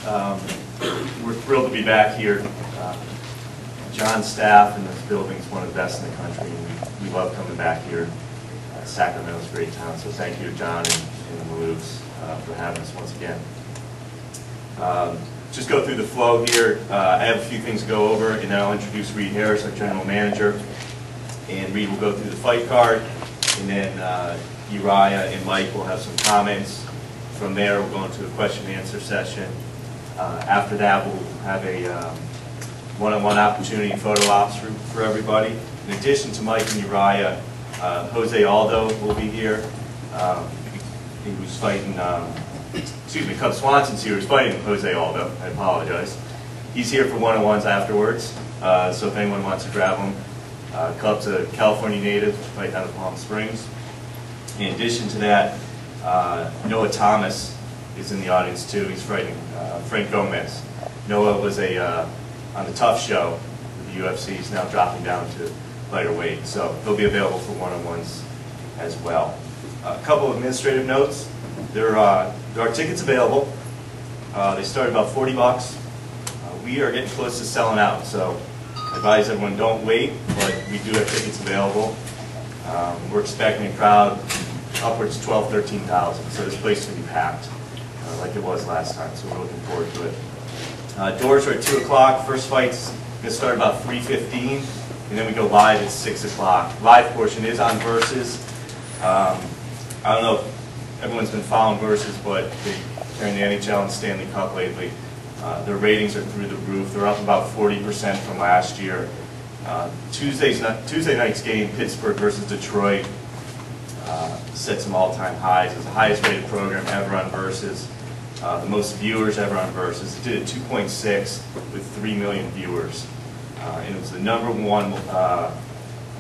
We're thrilled to be back here. John's staff in this building is one of the best in the country, and we love coming back here. Sacramento's a great town, so thank you to John and the Maloofs for having us once again. Just go through the flow here. I have a few things to go over, and then I'll introduce Reed Harris, our general manager. And Reed will go through the fight card, and then Uriah and Mike will have some comments. From there, we'll go into a question and answer session. After that, we'll have a one-on-one opportunity photo ops for everybody. In addition to Mike and Uriah, Jose Aldo will be here. He was fighting, Cub Swanson's here. He was fighting Jose Aldo. I apologize. He's here for one-on-ones afterwards, so if anyone wants to grab him. Cub's a California native, fighting out of Palm Springs. In addition to that, Noah Thomas is in the audience too. He's fighting Frank Gomez. Noah was on the Tough Show with the UFC. He's now dropping down to lighter weight, so he'll be available for one-on-ones as well. A couple of administrative notes. There are tickets available. They start about $40. We are getting close to selling out, so I advise everyone don't wait, but we do have tickets available. We're expecting a crowd upwards of 12,000, 13,000, so this place is going to be packed like it was last time, so we're looking forward to it. Doors are at 2 o'clock. First fight's going to start about 3:15, and then we go live at 6 o'clock. Live portion is on Versus. I don't know if everyone's been following Versus, but they're in the NHL and Stanley Cup lately. Their ratings are through the roof. They're up about 40% from last year. Tuesday night's game, Pittsburgh versus Detroit, set some all-time highs. It's the highest rated program ever on Versus. The most viewers ever on Versus. It did a 2.6 with 3 million viewers. And it was the #1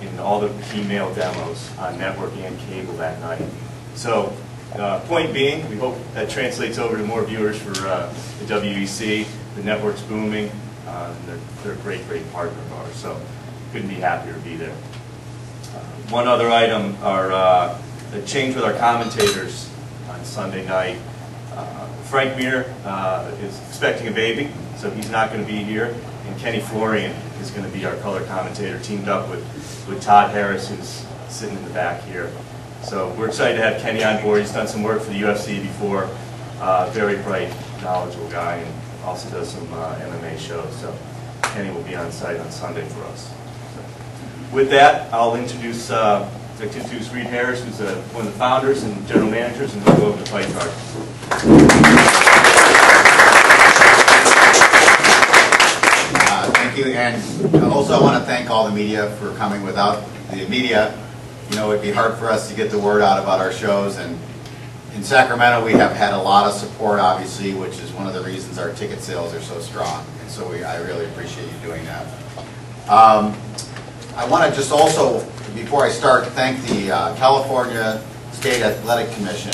in all the key male demos on network and cable that night. So, point being, we hope that translates over to more viewers for the WEC. The network's booming. They're a great, great partner of ours, so couldn't be happier to be there. One other item, a change with our commentators on Sunday night. Frank Mir is expecting a baby, so he's not going to be here. And Kenny Florian is going to be our color commentator, teamed up with Todd Harris, who's sitting in the back here. So we're excited to have Kenny on board. He's done some work for the UFC before. Very bright, knowledgeable guy, and also does some MMA shows. So Kenny will be on site on Sunday for us. With that, I'll introduce Reed Harris, who's one of the founders and general managers, and we'll go over the fight card. Thank you, and also I want to thank all the media for coming. Without the media, it'd be hard for us to get the word out about our shows. And in Sacramento, we have had a lot of support, obviously, which is one of the reasons our ticket sales are so strong. And so I really appreciate you doing that. I want to just also, before I start, thank the California State Athletic Commission.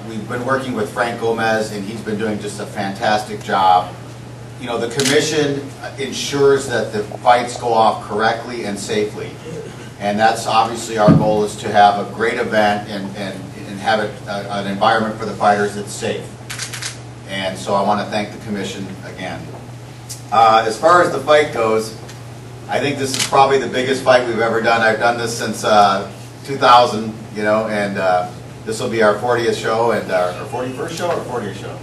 We've been working with Frank Gomez, and he's been doing just a fantastic job. The commission ensures that the fights go off correctly and safely. And that's obviously our goal, is to have a great event and have an environment for the fighters that's safe. And so I want to thank the commission again. As far as the fight goes, I think this is probably the biggest fight we've ever done. I've done this since 2000, and this will be our 40th show, and our 41st show or 40th show?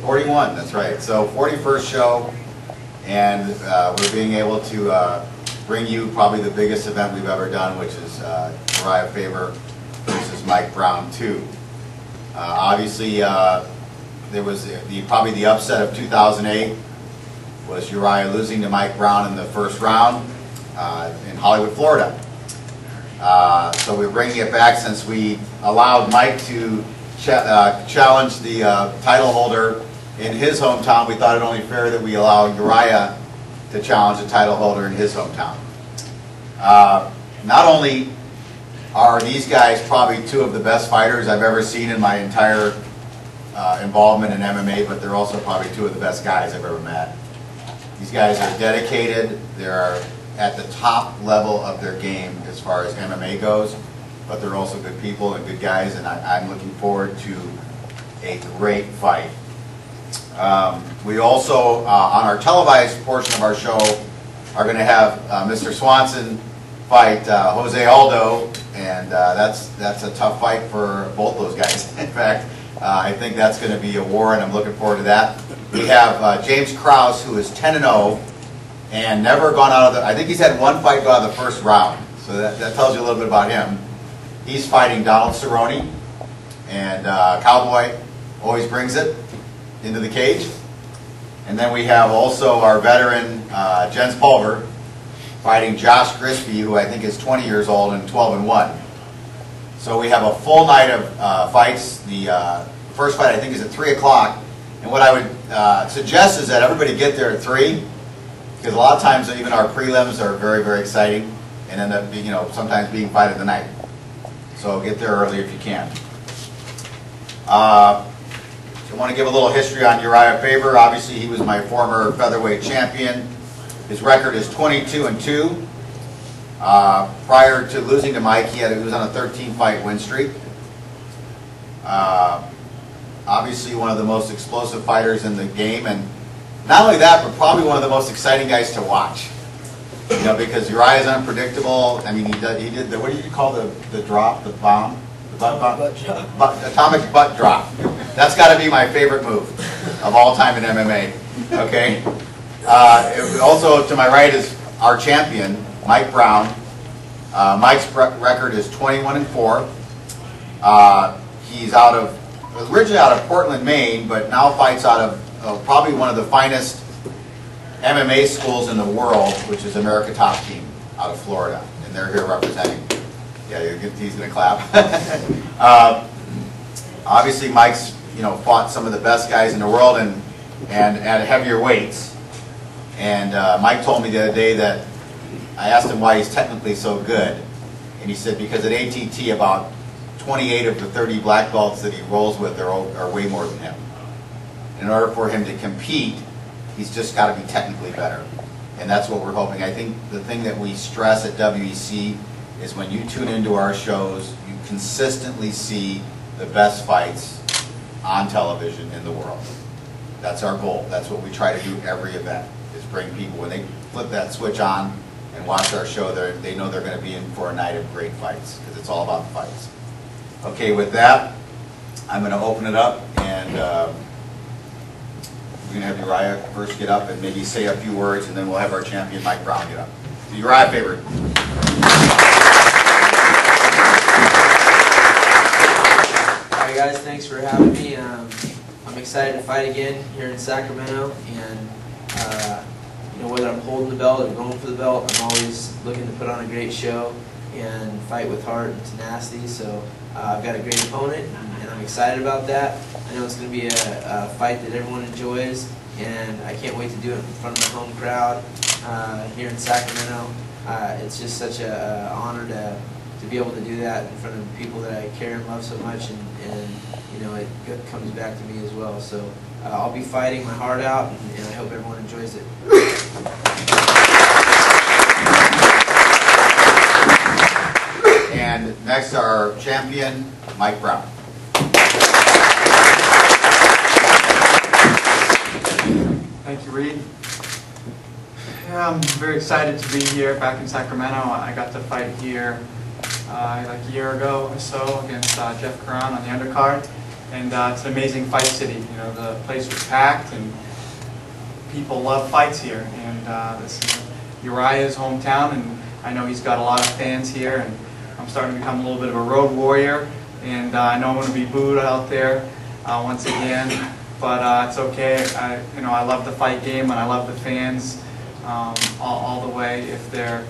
41, that's right. So 41st show, and we're being able to bring you probably the biggest event we've ever done, which is Urijah Faber versus Mike Brown 2. Obviously, there was probably the upset of 2008 was Uriah losing to Mike Brown in the first round in Hollywood, Florida. So we're bringing it back since we allowed Mike to challenge the title holder in his hometown. We thought it only fair that we allow Uriah to challenge the title holder in his hometown. Not only are these guys probably two of the best fighters I've ever seen in my entire involvement in MMA, but they're also probably two of the best guys I've ever met. These guys are dedicated. They're at the top level of their game as far as MMA goes, but they're also good people and good guys, and I'm looking forward to a great fight. We also, on our televised portion of our show, are going to have Mr. Swanson fight Jose Aldo, and that's a tough fight for both those guys. In fact, I think that's going to be a war, and I'm looking forward to that. We have James Krause, who is 10-0 and never gone out of the, I think he's had one fight go out of the first round, so that tells you a little bit about him. He's fighting Donald Cerrone, and Cowboy always brings it into the cage. And then we have also our veteran Jens Pulver fighting Josh Grisby, who I think is 20 years old and 12-1. So we have a full night of fights. The first fight I think is at 3 o'clock. And what I would suggest is that everybody get there at 3, because a lot of times even our prelims are very, very exciting and end up being, sometimes being fight of the night. So get there early if you can. I want to give a little history on Urijah Faber. Obviously, he was my former featherweight champion. His record is 22-2. Prior to losing to Mike, he was on a 13-fight win streak. Obviously, one of the most explosive fighters in the game, and not only that, but probably one of the most exciting guys to watch. Because Urijah is unpredictable. I mean, he did the, what do you call the drop, the bomb? Atomic butt drop. That's got to be my favorite move of all time in MMA. Okay. Also to my right is our champion, Mike Brown. Mike's record is 21-4. He's originally out of Portland, Maine, but now fights out of probably one of the finest MMA schools in the world, which is America Top Team out of Florida, and they're here representing. Yeah, he's going to clap. Obviously, Mike's fought some of the best guys in the world and at heavier weights. And Mike told me the other day that I asked him why he's technically so good, and he said because at ATT about 28 of the 30 black belts that he rolls with are way more than him. In order for him to compete, he's just got to be technically better, and that's what we're hoping. I think the thing that we stress at WEC is when you tune into our shows, you consistently see the best fights on television in the world. That's our goal. That's what we try to do every event, is bring people, when they flip that switch on and watch our show, they know they're going to be in for a night of great fights, because it's all about the fights. Okay, with that, I'm going to open it up, and we're going to have Urijah first get up and maybe say a few words, and then we'll have our champion, Mike Brown, get up. So Urijah Faber. Alright guys, thanks for having me. I'm excited to fight again here in Sacramento, and whether I'm holding the belt or going for the belt, I'm always looking to put on a great show and fight with heart and tenacity. So I've got a great opponent, and I'm excited about that. I know it's going to be a fight that everyone enjoys, and I can't wait to do it in front of my home crowd here in Sacramento. It's just such an honor to be able to do that in front of people that I care and love so much, and it comes back to me as well. So I'll be fighting my heart out, and I hope everyone enjoys it. And next, our champion, Mike Brown. Thank you, Reed. Yeah, I'm very excited to be here back in Sacramento. I got to fight here like a year ago or so against Jeff Caron on the undercard, and it's an amazing fight city. The place was packed, and people love fights here. And this is Urijah's hometown, and I know he's got a lot of fans here, and I'm starting to become a little bit of a road warrior, and I know I'm going to be booed out there once again, but it's okay. I love the fight game, and I love the fans all the way. If they're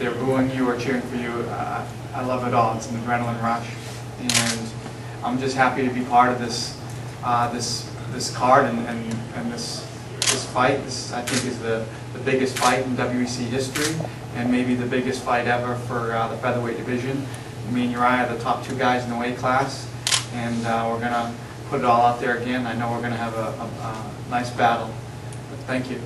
booing you or cheering for you, I love it all. It's an adrenaline rush, and I'm just happy to be part of this card and this fight. This, I think, is the biggest fight in WEC history, and maybe the biggest fight ever for the featherweight division. Me and Urijah are the top 2 guys in the weight class, and we're going to put it all out there again. I know we're going to have a nice battle. But thank you.